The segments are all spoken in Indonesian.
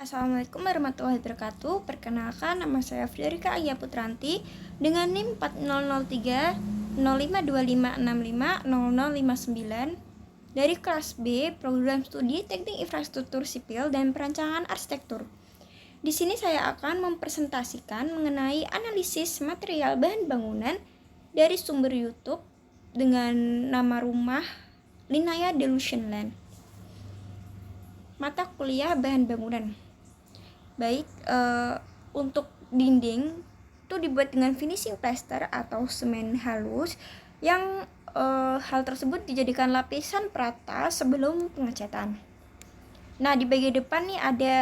Assalamualaikum warahmatullahi wabarakatuh. Perkenalkan, nama saya Friderika Agia Putranti dengan NIM 4003 0525650059 dari kelas B, Program Studi Teknik Infrastruktur Sipil dan Perancangan Arsitektur. Di sini saya akan mempresentasikan mengenai analisis material bahan bangunan dari sumber YouTube dengan nama rumah Linaya Delusion Land. Mata kuliah bahan bangunan. Baik, untuk dinding itu dibuat dengan finishing plaster atau semen halus yang hal tersebut dijadikan lapisan perata sebelum pengecatan. Nah, di bagian depan nih ada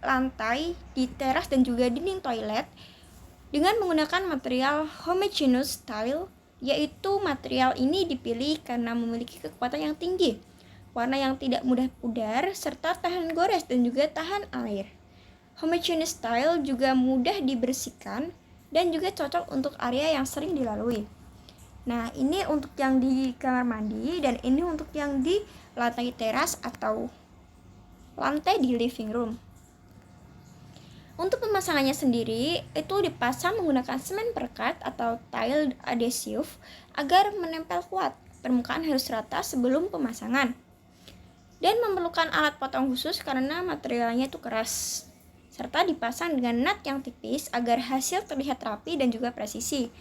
lantai di teras dan juga dinding toilet dengan menggunakan material homogeneous tile, yaitu material ini dipilih karena memiliki kekuatan yang tinggi, warna yang tidak mudah pudar, serta tahan gores dan juga tahan air. Homogeneous tile juga mudah dibersihkan dan juga cocok untuk area yang sering dilalui. Nah, ini untuk yang di kamar mandi dan ini untuk yang di lantai teras atau lantai di living room. Untuk pemasangannya sendiri itu dipasang menggunakan semen perekat atau tile adhesive agar menempel kuat. Permukaan harus rata sebelum pemasangan. Dan memerlukan alat potong khusus karena materialnya itu keras, serta dipasang dengan nut yang tipis agar hasil terlihat rapi dan juga presisi.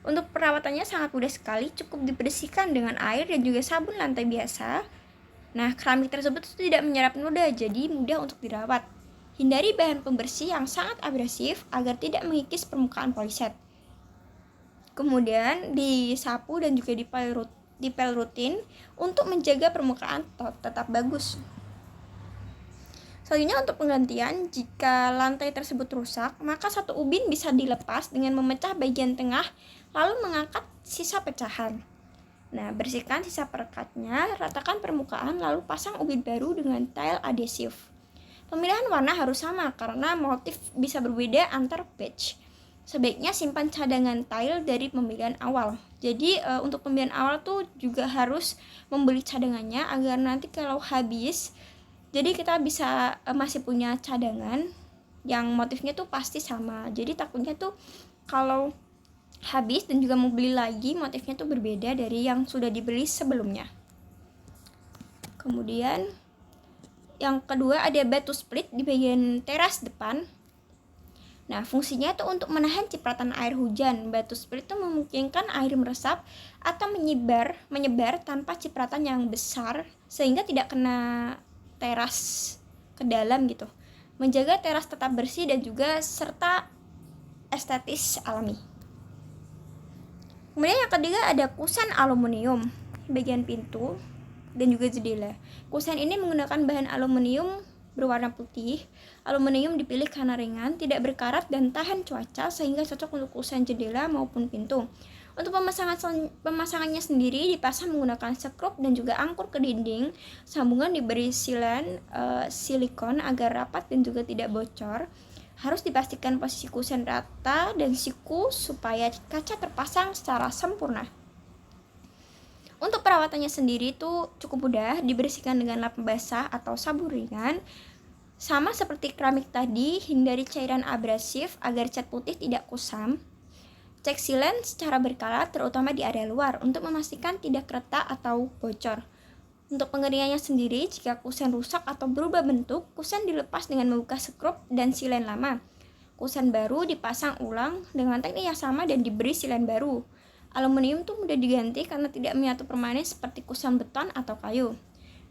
Untuk perawatannya sangat mudah sekali, cukup dibersihkan dengan air dan juga sabun lantai biasa. Nah, keramik tersebut tidak menyerap noda, jadi mudah untuk dirawat. Hindari bahan pembersih yang sangat abrasif agar tidak mengikis permukaan poliset. Kemudian disapu dan juga dipel rutin untuk menjaga permukaan tetap bagus. Selanjutnya untuk penggantian, jika lantai tersebut rusak, maka satu ubin bisa dilepas dengan memecah bagian tengah lalu mengangkat sisa pecahan. Nah, bersihkan sisa perekatnya, ratakan permukaan lalu pasang ubin baru dengan tile adhesif. Pemilihan warna harus sama karena motif bisa berbeda antar batch. Sebaiknya simpan cadangan tile dari pembelian awal. Jadi untuk pembelian awal tuh juga harus membeli cadangannya agar nanti kalau habis, jadi kita bisa masih punya cadangan yang motifnya tuh pasti sama. Jadi takutnya tuh kalau habis dan juga mau beli lagi, motifnya tuh berbeda dari yang sudah dibeli sebelumnya. Kemudian yang kedua ada batu split di bagian teras depan. Nah, fungsinya itu untuk menahan cipratan air hujan. Batu split itu memungkinkan air meresap atau menyebar tanpa cipratan yang besar sehingga tidak kena teras ke dalam gitu. Menjaga teras tetap bersih dan juga serta estetis alami. Kemudian yang ketiga ada kusen aluminium bagian pintu dan juga jendela. Kusen ini menggunakan bahan aluminium berwarna putih. Aluminium dipilih karena ringan, tidak berkarat dan tahan cuaca sehingga cocok untuk kusen jendela maupun pintu. Untuk pemasangannya sendiri dipasang menggunakan sekrup dan juga angkur ke dinding. Sambungan diberi silikon agar rapat dan juga tidak bocor. Harus dipastikan posisi kusen rata dan siku supaya kaca terpasang secara sempurna. Untuk perawatannya sendiri itu cukup mudah, dibersihkan dengan lap basah atau sabun ringan. Sama seperti keramik tadi, hindari cairan abrasif agar cat putih tidak kusam. Cek silen secara berkala terutama di area luar untuk memastikan tidak retak atau bocor. Untuk pengeringannya sendiri, jika kusen rusak atau berubah bentuk, kusen dilepas dengan membuka sekrup dan silen lama. Kusen baru dipasang ulang dengan teknik yang sama dan diberi silen baru. Aluminium tuh mudah diganti karena tidak menyatu permanen seperti kusen beton atau kayu.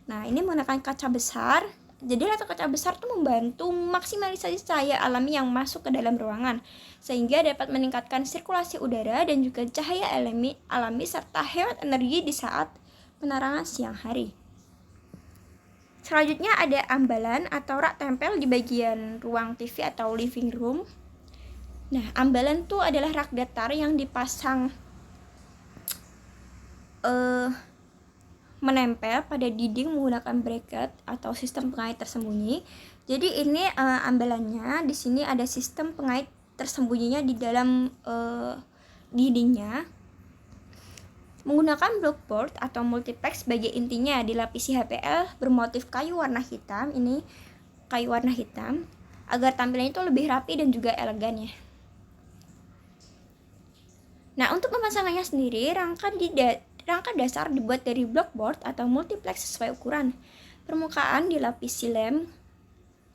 Nah, ini menggunakan kaca besar. Jadi rata kaca besar tuh membantu maksimalisasi cahaya alami yang masuk ke dalam ruangan sehingga dapat meningkatkan sirkulasi udara dan juga cahaya alami serta hemat energi di saat penerangan siang hari. Selanjutnya ada ambalan atau rak tempel di bagian ruang TV atau living room. Nah, ambalan tuh adalah rak datar yang dipasang menempel pada dinding menggunakan bracket atau sistem pengait tersembunyi. Jadi ini ambalannya di sini ada sistem pengait tersembunyinya di dalam dindingnya. Menggunakan blockboard atau multiplex sebagai intinya dilapisi HPL bermotif kayu warna hitam. Ini kayu warna hitam. agar tampilannya itu lebih rapi dan juga elegan ya. Nah, untuk pemasangannya sendiri, rangka dasar dibuat dari blockboard atau multiplex sesuai ukuran. Permukaan dilapisi lem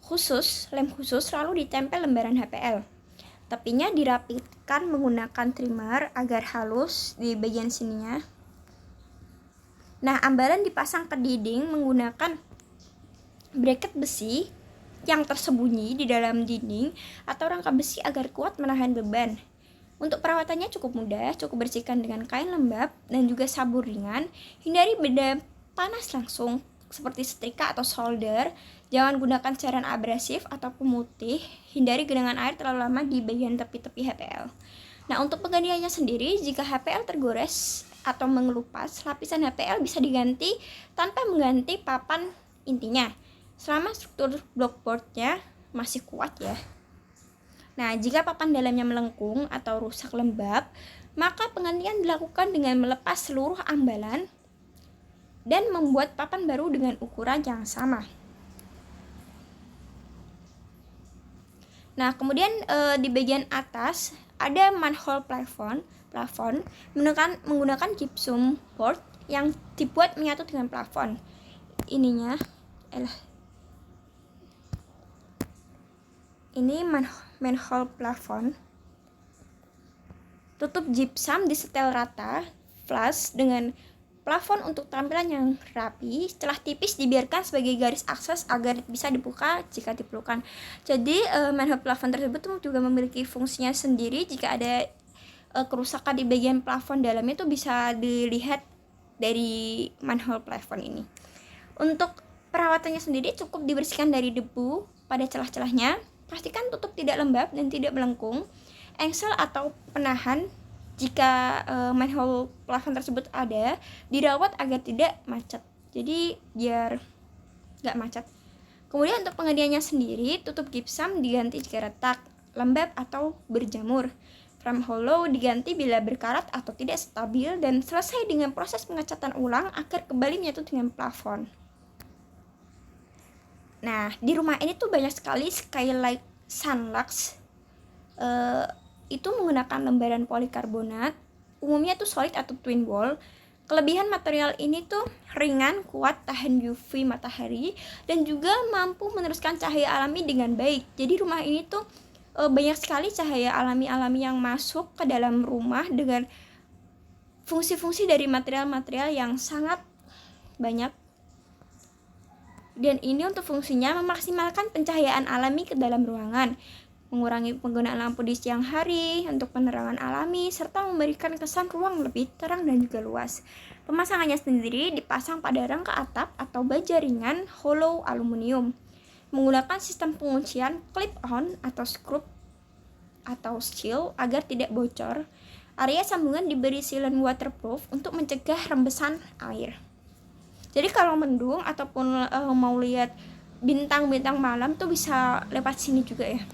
khusus lalu ditempel lembaran HPL. Tepinya dirapikan menggunakan trimmer agar halus di bagian sininya. Nah, ambalan dipasang ke dinding menggunakan bracket besi yang tersembunyi di dalam dinding atau rangka besi agar kuat menahan beban. Untuk perawatannya cukup mudah, cukup bersihkan dengan kain lembab dan juga sabun ringan. Hindari benda panas langsung seperti setrika atau solder. Jangan gunakan cairan abrasif atau pemutih. Hindari genangan air terlalu lama di bagian tepi-tepi HPL. Nah, untuk penggantiannya sendiri, jika HPL tergores atau mengelupas, lapisan HPL bisa diganti tanpa mengganti papan intinya, selama struktur blockboardnya masih kuat ya. Nah, jika papan dalamnya melengkung atau rusak lembab, maka penggantian dilakukan dengan melepas seluruh ambalan dan membuat papan baru dengan ukuran yang sama. Nah, kemudian di bagian atas ada manhole plafon menggunakan gypsum board yang dibuat menyatu dengan plafon. Ini manhole plafon. Tutup gypsum disetel rata, flush dengan plafon untuk tampilan yang rapi. Setelah tipis dibiarkan sebagai garis akses agar bisa dibuka jika diperlukan. Jadi manhole plafon tersebut juga memiliki fungsinya sendiri. Jika ada kerusakan di bagian plafon dalamnya itu bisa dilihat dari manhole plafon ini. Untuk perawatannya sendiri cukup dibersihkan dari debu pada celah-celahnya. Pastikan tutup tidak lembab dan tidak melengkung. Engsel atau penahan jika manhole plafon tersebut ada, dirawat agar tidak macet. Jadi biar gak macet. Kemudian untuk penggantiannya sendiri, tutup gypsum diganti jika retak, lembab atau berjamur. Frame hollow diganti bila berkarat atau tidak stabil, dan selesai dengan proses pengecatan ulang agar kembali menyatu dengan plafon. Nah, di rumah ini tuh banyak sekali skylight Sunlux. Itu menggunakan lembaran polikarbonat. Umumnya tuh solid atau twin wall. Kelebihan material ini tuh ringan, kuat, tahan UV matahari, dan juga mampu meneruskan cahaya alami dengan baik. Jadi rumah ini tuh banyak sekali cahaya alami yang masuk ke dalam rumah dengan fungsi-fungsi dari material-material yang sangat banyak. Dan ini untuk fungsinya memaksimalkan pencahayaan alami ke dalam ruangan, mengurangi penggunaan lampu di siang hari untuk penerangan alami, serta memberikan kesan ruang lebih terang dan juga luas. Pemasangannya sendiri dipasang pada rangka atap atau baja ringan hollow aluminium, menggunakan sistem penguncian clip-on atau screw atau seal agar tidak bocor. Area sambungan diberi sealant waterproof untuk mencegah rembesan air. Jadi kalau mendung ataupun mau lihat bintang-bintang malam tuh bisa lewat sini juga ya.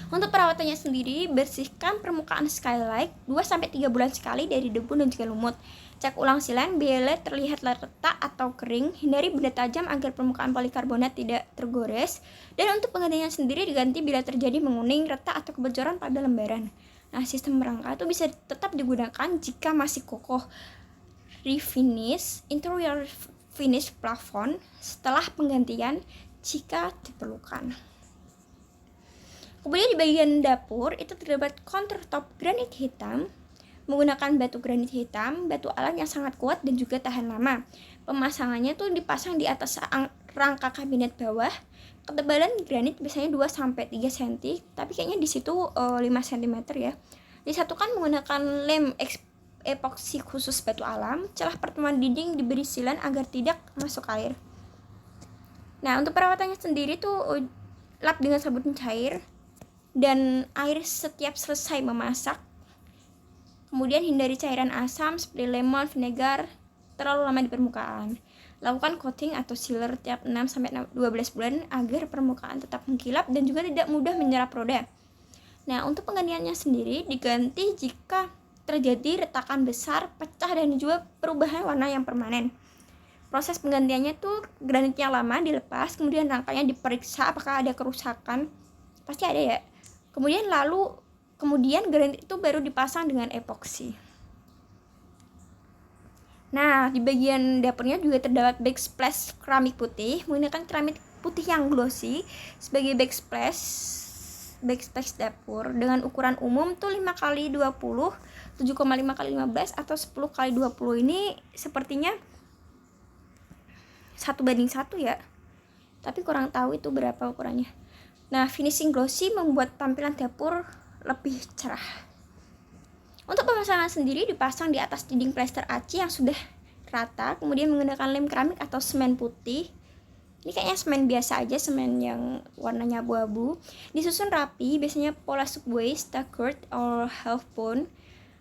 Untuk perawatannya sendiri, bersihkan permukaan skylight 2-3 bulan sekali dari debu dan juga lumut. Cek ulang silen bila terlihat retak atau kering. Hindari benda tajam agar permukaan polikarbonat tidak tergores. Dan untuk penggantinya sendiri diganti bila terjadi menguning, retak atau kebocoran pada lembaran. Nah, sistem rangka itu bisa tetap digunakan jika masih kokoh. Refinish interior finish plafon setelah penggantian jika diperlukan. Kemudian di bagian dapur itu terdapat countertop granit hitam menggunakan batu granit hitam, batu alam yang sangat kuat dan juga tahan lama. Pemasangannya tuh dipasang di atas rangka kabinet bawah. Ketebalan granit biasanya 2-3 cm, tapi kayaknya di situ 5 cm ya. Disatukan menggunakan lem epoksi khusus batu alam. Celah pertemuan dinding diberi silan agar tidak masuk air. Nah, untuk perawatannya sendiri tuh lap dengan sabun cair dan air setiap selesai memasak. Kemudian hindari cairan asam seperti lemon, vinegar terlalu lama di permukaan. Lakukan coating atau sealer tiap 6-12 bulan agar permukaan tetap mengkilap dan juga tidak mudah menyerap roda. Nah, untuk penggantiannya sendiri diganti jika terjadi retakan besar, pecah, dan juga perubahan warna yang permanen. Proses penggantiannya tuh granitnya lama dilepas, kemudian rangkanya diperiksa apakah ada kerusakan, pasti ada ya. Kemudian granit itu baru dipasang dengan epoksi. Nah, di bagian dapurnya juga terdapat backsplash keramik putih menggunakan keramik putih yang glossy sebagai backsplash dapur dengan ukuran umum tuh 5x20, 7,5x15 atau 10x20. Ini sepertinya 1:1 ya, tapi kurang tahu itu berapa ukurannya. Nah, finishing glossy membuat tampilan dapur lebih cerah. Untuk pemasangan sendiri dipasang di atas dinding plester aci yang sudah rata, kemudian menggunakan lem keramik atau semen putih. Ini kayaknya semen biasa aja, semen yang warnanya abu-abu. Disusun rapi, biasanya pola subway, staggered, or half bone.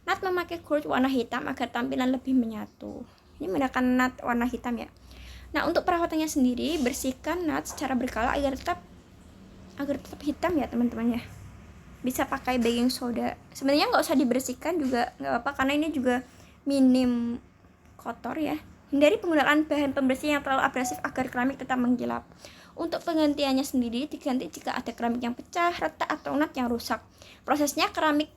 Nut memakai cord warna hitam agar tampilan lebih menyatu. Ini menggunakan nut warna hitam ya. Nah, untuk perawatannya sendiri, bersihkan nut secara berkala agar tetap hitam ya teman-teman ya. Bisa pakai baking soda. Sebenarnya nggak usah dibersihkan juga nggak apa-apa karena ini juga minim kotor ya. Hindari penggunaan bahan pembersih yang terlalu abrasif agar keramik tetap mengkilap. Untuk penggantiannya sendiri diganti jika ada keramik yang pecah, retak atau nut yang rusak. Prosesnya keramik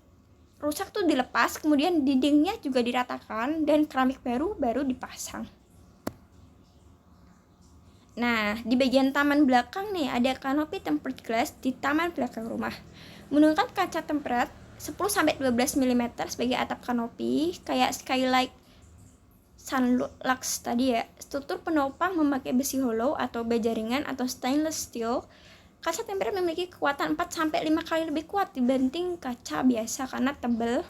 rusak tuh dilepas, kemudian dindingnya juga diratakan dan keramik baru dipasang. Nah, di bagian taman belakang nih ada kanopi tempered glass di taman belakang rumah. Menggunakan kaca tempered 10-12 mm sebagai atap kanopi, kayak skylight Sunlux tadi ya. Struktur penopang memakai besi hollow atau baja ringan atau stainless steel. Kaca tempered memiliki kekuatan 4-5 kali lebih kuat dibanding kaca biasa karena tebal.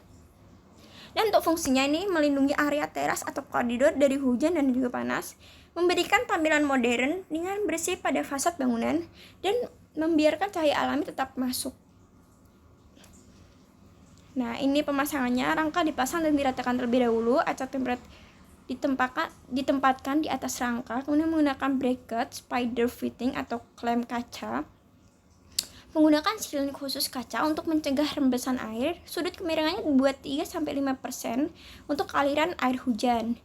Dan untuk fungsinya ini melindungi area teras atau koridor dari hujan dan juga panas, memberikan tampilan modern dengan bersih pada fasad bangunan, dan membiarkan cahaya alami tetap masuk. Nah, ini pemasangannya, rangka dipasang dan diratakan terlebih dahulu, kaca tempered ditempatkan di atas rangka, kemudian menggunakan bracket, spider fitting atau klem kaca. Menggunakan silin khusus kaca untuk mencegah rembesan air, sudut kemiringannya dibuat 3-5% untuk aliran air hujan.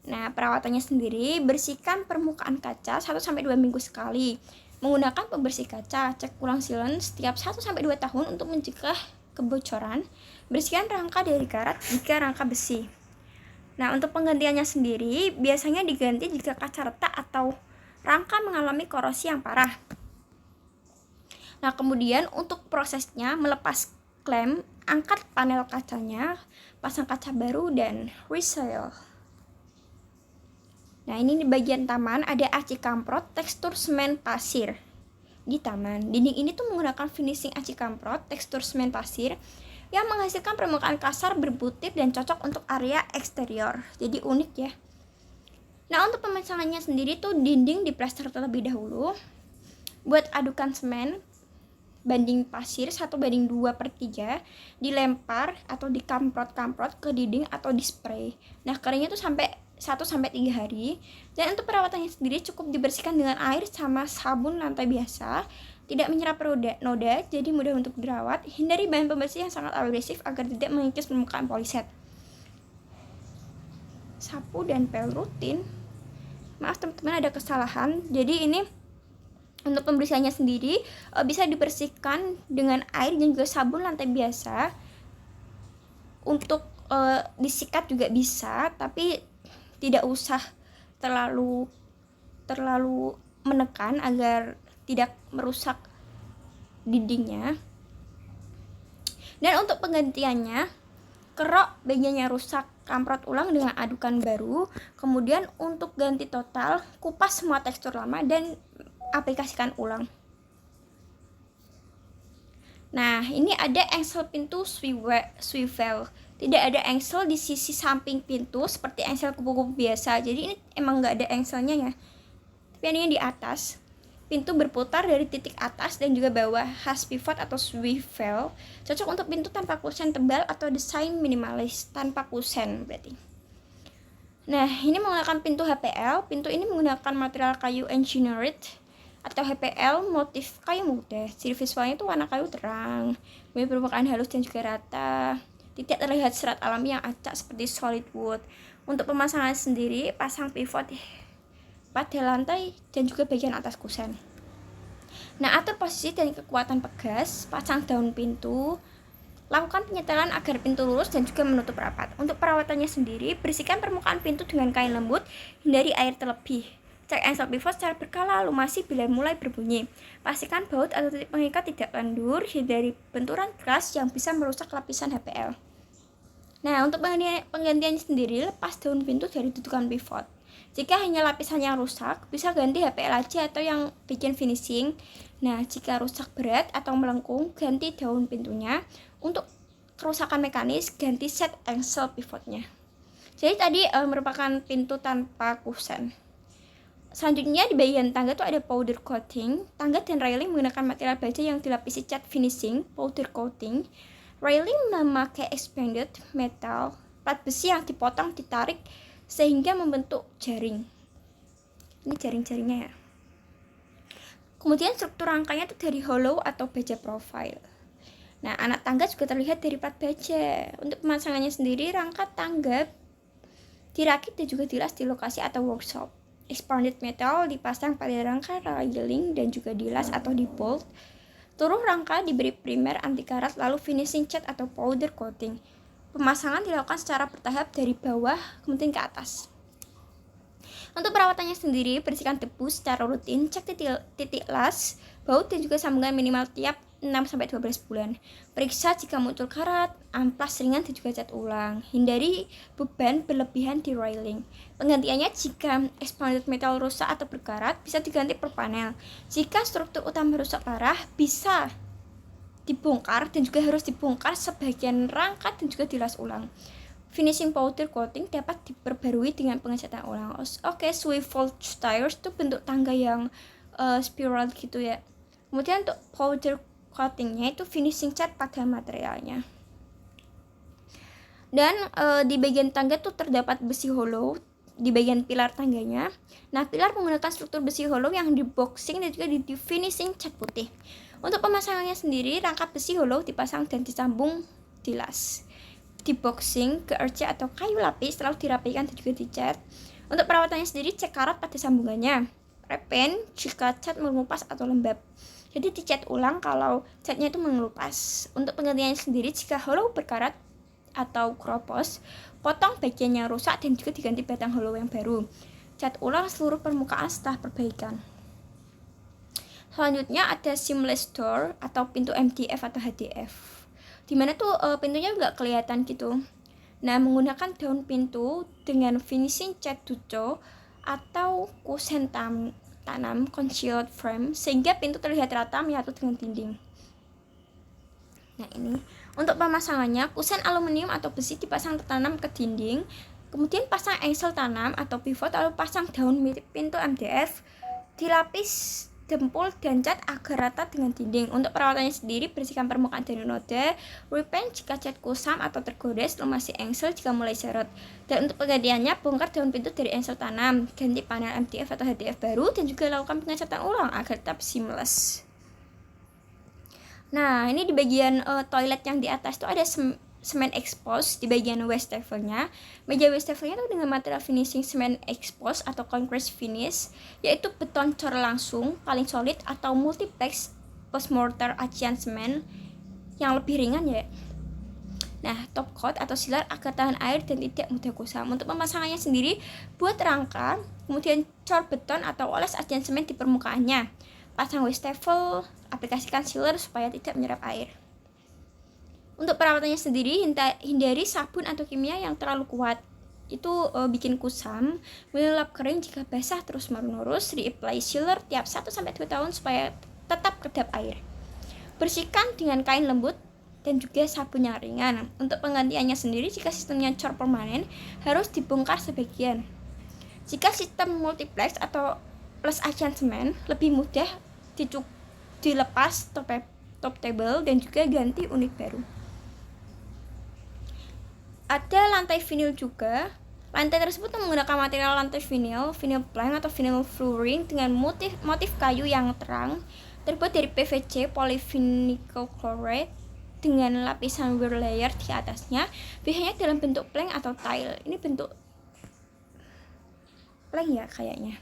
Nah, perawatannya sendiri, bersihkan permukaan kaca 1-2 minggu sekali. Menggunakan pembersih kaca, cek ulang silen setiap 1-2 tahun untuk mencegah kebocoran. Bersihkan rangka dari karat jika rangka besi. Nah, untuk penggantiannya sendiri, biasanya diganti jika kaca retak atau rangka mengalami korosi yang parah. Nah, kemudian untuk prosesnya melepas klem, angkat panel kacanya, pasang kaca baru, dan resell. Nah, ini di bagian taman ada aci kamprot tekstur semen pasir di taman. Dinding ini tuh menggunakan finishing aci kamprot tekstur semen pasir yang menghasilkan permukaan kasar berbutir dan cocok untuk area eksterior. Jadi unik ya. Nah, untuk pemasangannya sendiri tuh dinding diplester terlebih dahulu. Buat adukan semen banding pasir 1:2/3 dilempar atau dikamprot-kamprot ke dinding atau di spray. Nah, keringnya tuh sampai 1-3 hari. Dan untuk perawatannya sendiri cukup dibersihkan dengan air sama sabun lantai biasa, tidak menyerap noda, jadi mudah untuk dirawat. Hindari bahan pembersih yang sangat agresif agar tidak mengikis permukaan poliset. Sapu dan pel rutin. Maaf teman-teman, ada kesalahan. Jadi ini untuk pembersihannya sendiri bisa dibersihkan dengan air dan juga sabun lantai biasa. Untuk disikat juga bisa, tapi tidak usah terlalu menekan agar tidak merusak dindingnya. Dan untuk penggantiannya, kerok bagiannya rusak, kamprot ulang dengan adukan baru. Kemudian untuk ganti total, kupas semua tekstur lama dan aplikasikan ulang. Nah, ini ada engsel pintu swivel. Tidak ada engsel di sisi samping pintu seperti engsel kupu-kupu biasa. Jadi ini emang nggak ada engselnya ya. Tapi ini di atas. Pintu berputar dari titik atas dan juga bawah, khas pivot atau swivel. Cocok untuk pintu tanpa kusen tebal atau desain minimalis tanpa kusen berarti. Nah, ini menggunakan pintu HPL. Pintu ini menggunakan material kayu engineered atau HPL motif kayu muda. Ciri visualnya itu warna kayu terang, permukaan halus dan juga rata. Tidak terlihat serat alami yang acak seperti solid wood. Untuk pemasangan sendiri, pasang pivot pada lantai dan juga bagian atas kusen. Nah, atur posisi dan kekuatan pegas, pasang daun pintu, lakukan penyetelan agar pintu lurus dan juga menutup rapat. Untuk perawatannya sendiri, bersihkan permukaan pintu dengan kain lembut, hindari air terlebih. Cek engsel pivot secara berkala, lumasi bila mulai berbunyi. Pastikan baut atau titik pengikat tidak lendur, hindari benturan keras yang bisa merusak lapisan HPL. Nah, untuk penggantiannya sendiri, lepas daun pintu dari dudukan pivot. Jika hanya lapisan yang rusak, bisa ganti HPL aja atau yang bikin finishing. Nah, jika rusak berat atau melengkung, ganti daun pintunya. Untuk kerusakan mekanis, ganti set engsel pivotnya. Jadi tadi merupakan pintu tanpa kusen. Selanjutnya di bagian tangga itu ada powder coating. Tangga dan railing menggunakan material baja yang dilapisi cat finishing, powder coating. Railing memakai expanded metal, plat besi yang dipotong ditarik sehingga membentuk jaring. Ini jaring-jaringnya ya. Kemudian struktur rangkanya itu dari hollow atau baja profile. Nah, anak tangga juga terlihat dari plat baja. Untuk pemasangannya sendiri, rangka tangga dirakit dan juga dilas di lokasi atau workshop. Expanded metal dipasang pada rangka railing dan juga dilas atau dibolt. Seluruh rangka diberi primer anti karat lalu finishing cat atau powder coating. Pemasangan dilakukan secara bertahap dari bawah kemudian ke atas. Untuk perawatannya sendiri, bersihkan debu secara rutin, cek titik las, baut dan juga sambungan minimal tiap 6-12 bulan. Periksa jika muncul karat, amplas ringan dan juga cat ulang. Hindari beban berlebihan di railing. Penggantiannya jika expanded metal rusak atau berkarat, bisa diganti per panel. Jika struktur utama rusak parah, bisa dibongkar dan juga harus dibongkar sebagian rangka dan juga dilas ulang. Finishing powder coating dapat diperbarui dengan pengecatan ulang. Oke, swivel stairs itu bentuk tangga yang spiral gitu ya. Kemudian untuk powder coatingnya itu finishing cat pada materialnya. Dan di bagian tangga tuh terdapat besi hollow di bagian pilar tangganya. Nah, pilar menggunakan struktur besi hollow yang di boxing dan juga di finishing cat putih. Untuk pemasangannya sendiri, rangka besi hollow dipasang dan disambung dilas. Di boxing ke RC atau kayu lapis lalu dirapikan dan juga dicat. Untuk perawatannya sendiri, cek karat pada sambungannya. Repaint jika cat mengelupas atau lembab. Jadi dicat ulang kalau catnya itu mengelupas. Untuk penggantiannya sendiri, jika hollow berkarat atau kropos, potong bagian yang rusak dan juga diganti batang hollow yang baru. Cat ulang seluruh permukaan setelah perbaikan. Selanjutnya ada seamless door atau pintu MDF atau HDF. Dimana tuh pintunya nggak kelihatan gitu. Nah, menggunakan daun pintu dengan finishing cat duco atau kusen tanam concealed frame sehingga pintu terlihat rata menyatu dengan dinding. Nah, ini untuk pemasangannya, kusen aluminium atau besi dipasang tertanam ke dinding, kemudian pasang engsel tanam atau pivot, lalu pasang daun mirip pintu MDF, dilapis dempul dan cat agar rata dengan dinding. Untuk perawatannya sendiri, bersihkan permukaan dari noda, repaint jika cat kusam atau tergores, lumasi engsel jika mulai seret. Dan untuk penggantiannya, bongkar daun pintu dari engsel tanam, ganti panel MDF atau HDF baru, dan juga lakukan pengecatan ulang agar tetap seamless. Nah, ini di bagian toilet yang di atas itu ada semen expose di bagian wastevelnya. Meja wastevelnya itu dengan material finishing semen expose atau concrete finish, yaitu beton cor langsung paling solid atau multiplex post mortar acian semen yang lebih ringan ya. Nah, top coat atau sealer agar tahan air dan tidak mudah kusam. Untuk pemasangannya sendiri, buat rangka, kemudian cor beton atau oles acian semen di permukaannya. Pasang wastafel, aplikasikan sealer supaya tidak menyerap air. Untuk perawatannya sendiri, hindari sabun atau kimia yang terlalu kuat. Itu bikin kusam. Lap kering jika basah terus menerus. Reapply sealer tiap 1-2 tahun supaya tetap kedap air. Bersihkan dengan kain lembut dan juga sabun yang ringan. Untuk penggantiannya sendiri, jika sistemnya cor permanen, harus dibongkar sebagian. Jika sistem multiplex atau plus acian semen, lebih mudah dilepas top table dan juga ganti unit baru. Ada lantai vinil juga. Lantai tersebut menggunakan material lantai vinil plank atau vinyl flooring dengan motif kayu yang terang, terbuat dari PVC polyvinyl chloride dengan lapisan wear layer di atasnya, biasanya dalam bentuk plank atau tile. Ini bentuk plank ya kayaknya.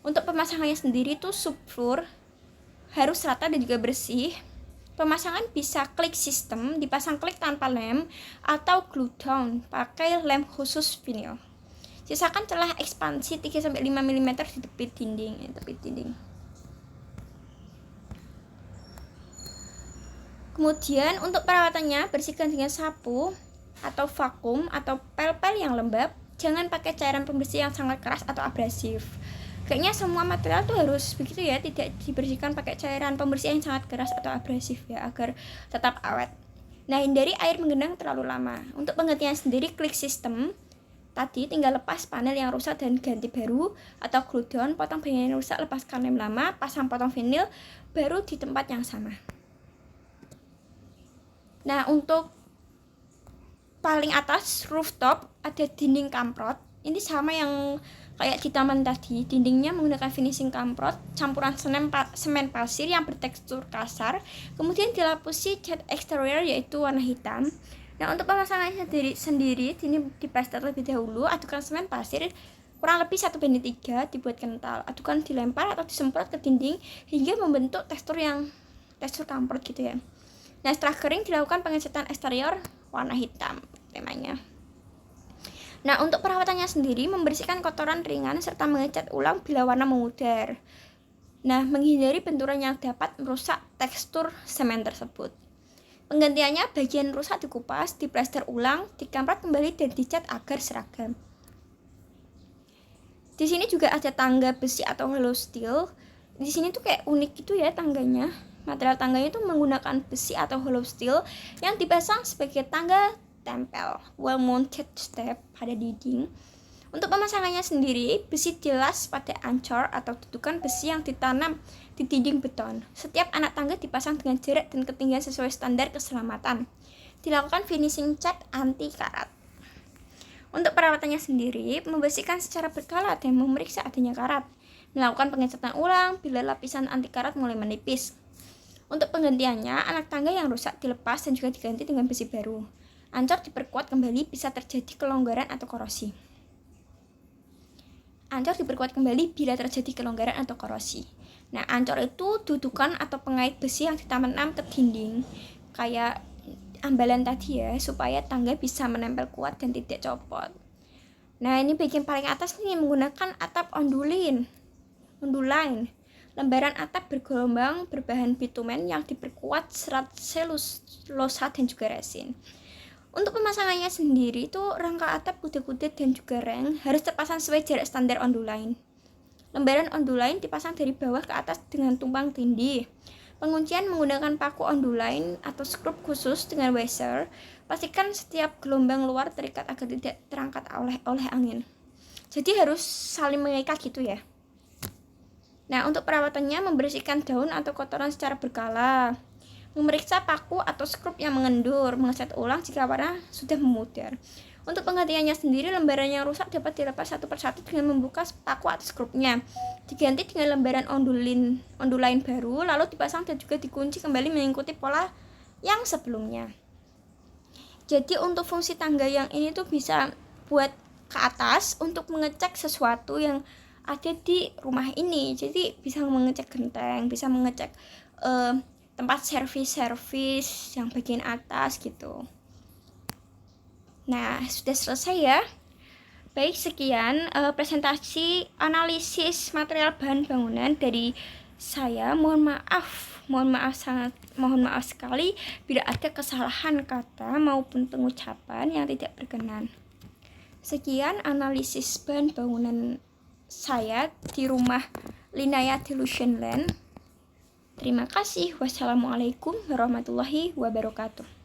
Untuk pemasangannya sendiri tuh subfloor harus rata dan juga bersih. Pemasangan bisa klik sistem, dipasang klik tanpa lem, atau glue down pakai lem khusus vinil. Sisakan celah ekspansi 3-5 mm di tepi dinding. Kemudian untuk perawatannya, bersihkan dengan sapu atau vakum atau pel-pel yang lembab. Jangan pakai cairan pembersih yang sangat keras atau abrasif. Kayaknya semua material tuh harus begitu ya, tidak dibersihkan pakai cairan pembersih yang sangat keras atau abrasif ya, agar tetap awet. Nah, hindari air menggenang terlalu lama. Untuk penggantian sendiri, klik sistem. Tadi tinggal lepas panel yang rusak dan ganti baru, atau glue down, potong bagian yang rusak, lepaskan lem lama, pasang potong vinil baru di tempat yang sama. Nah, untuk paling atas rooftop ada dinding kamprot. Ini sama yang kayak di taman tadi, dindingnya menggunakan finishing kamprot campuran semen pasir yang bertekstur kasar, kemudian dilapisi cat eksterior yaitu warna hitam. Nah, untuk pemasangannya sendiri ini diplaster terlebih dahulu, adukan semen pasir kurang lebih 1/3 dibuat kental, adukan dilempar atau disemprot ke dinding hingga membentuk tekstur kamprot gitu ya. Nah, setelah kering dilakukan pengecatan eksterior warna hitam temanya. Nah, untuk perawatannya sendiri, membersihkan kotoran ringan serta mengecat ulang bila warna memudar. Nah, menghindari benturan yang dapat merusak tekstur semen tersebut. Penggantiannya, bagian rusak dikupas, diplaster ulang, dikamprot kembali dan dicat agar seragam. Di sini juga ada tangga besi atau hollow steel. Di sini tuh kayak unik gitu ya tangganya. Material tangganya itu menggunakan besi atau hollow steel yang dipasang sebagai tangga tempel, well mounted step pada dinding. Untuk pemasangannya sendiri, besi dilas pada ancor atau dudukan besi yang ditanam di dinding beton. Setiap anak tangga dipasang dengan jarak dan ketinggian sesuai standar keselamatan. Dilakukan finishing cat anti karat. Untuk perawatannya sendiri, membersihkan secara berkala dan memeriksa adanya karat. Melakukan pengecatan ulang bila lapisan anti karat mulai menipis. Untuk penggantiannya, anak tangga yang rusak dilepas dan juga diganti dengan besi baru. Ancor diperkuat kembali bisa terjadi kelonggaran atau korosi. Ancor diperkuat kembali bila terjadi kelonggaran atau korosi. Nah, ancor itu dudukan atau pengait besi yang ditanam ke dinding, kayak ambalan tadi ya, supaya tangga bisa menempel kuat dan tidak copot. Nah, ini bagian paling atas nih menggunakan atap onduline. Lembaran atap bergelombang berbahan bitumen yang diperkuat serat selulosa dan juga resin. Untuk pemasangannya sendiri itu rangka atap, kuda-kuda dan juga reng harus terpasang sesuai jarak standar onduline. Lembaran onduline dipasang dari bawah ke atas dengan tumpang tindih. Penguncian menggunakan paku onduline atau skrup khusus dengan washer. Pastikan setiap gelombang luar terikat agar tidak terangkat oleh angin. Jadi harus saling mengikat gitu ya. Nah, untuk perawatannya, membersihkan daun atau kotoran secara berkala. Memeriksa paku atau skrup yang mengendur, mengecat ulang jika warna sudah memudar. Untuk penggantiannya sendiri, lembaran yang rusak dapat dilepas satu persatu dengan membuka paku atau skrupnya. Diganti dengan lembaran onduline baru, lalu dipasang dan juga dikunci kembali mengikuti pola yang sebelumnya. Jadi untuk fungsi tangga yang ini tuh bisa buat ke atas untuk mengecek sesuatu yang ada di rumah ini. Jadi bisa mengecek genteng, bisa mengecek tempat servis yang bagian atas gitu. Nah, sudah selesai ya. Baik, sekian presentasi analisis material bahan bangunan dari saya. Mohon maaf sekali bila ada kesalahan kata maupun pengucapan yang tidak berkenan. Sekian analisis bahan bangunan saya di rumah Linaya Delusion Land. Terima kasih. Wassalamualaikum warahmatullahi wabarakatuh.